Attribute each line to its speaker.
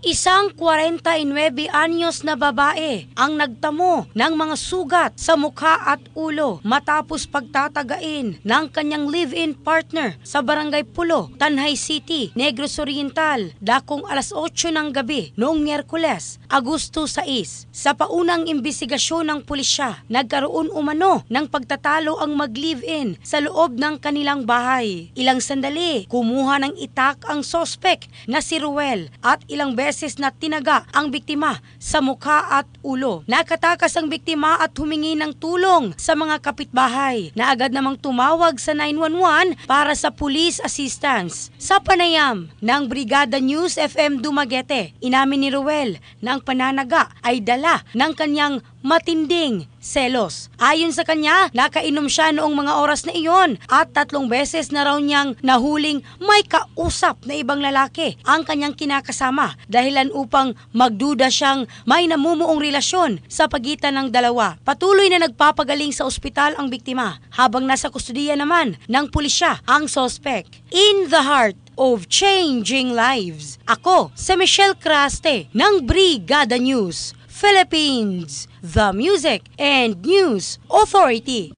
Speaker 1: Isang 49 anyos na babae ang nagtamo ng mga sugat sa mukha at ulo matapos pagtatagain ng kanyang live-in partner sa Barangay Pulo, Tanhay City, Negros Oriental, dakong alas 8 ng gabi noong Miyerkules, Agosto 6. Sa paunang imbestigasyon ng pulisya, nagkaroon umano ng pagtatalo ang mag-live-in sa loob ng kanilang bahay. Ilang sandali, kumuha ng itak ang sospek na si Ruel at ilang beses na tinaga ang biktima sa mukha at ulo. Nakatakas ang biktima at humingi ng tulong sa mga kapitbahay na agad namang tumawag sa 911 para sa police assistance. Sa panayam ng Brigada News FM Dumaguete, inamin ni Ruel na ang pananaga ay dala ng kanyang matinding selos. Ayon sa kanya, nakainom siya noong mga oras na iyon at 3 beses na raw niyang nahuling may kausap na ibang lalaki ang kanyang kinakasama, dahilan upang magduda siyang may namumuong relasyon sa pagitan ng dalawa. Patuloy na nagpapagaling sa ospital ang biktima habang nasa kustudiya naman ng pulisya ang suspect. In the heart of changing lives, ako si Michelle Craste ng Brigada News Philippines, the Music and News Authority.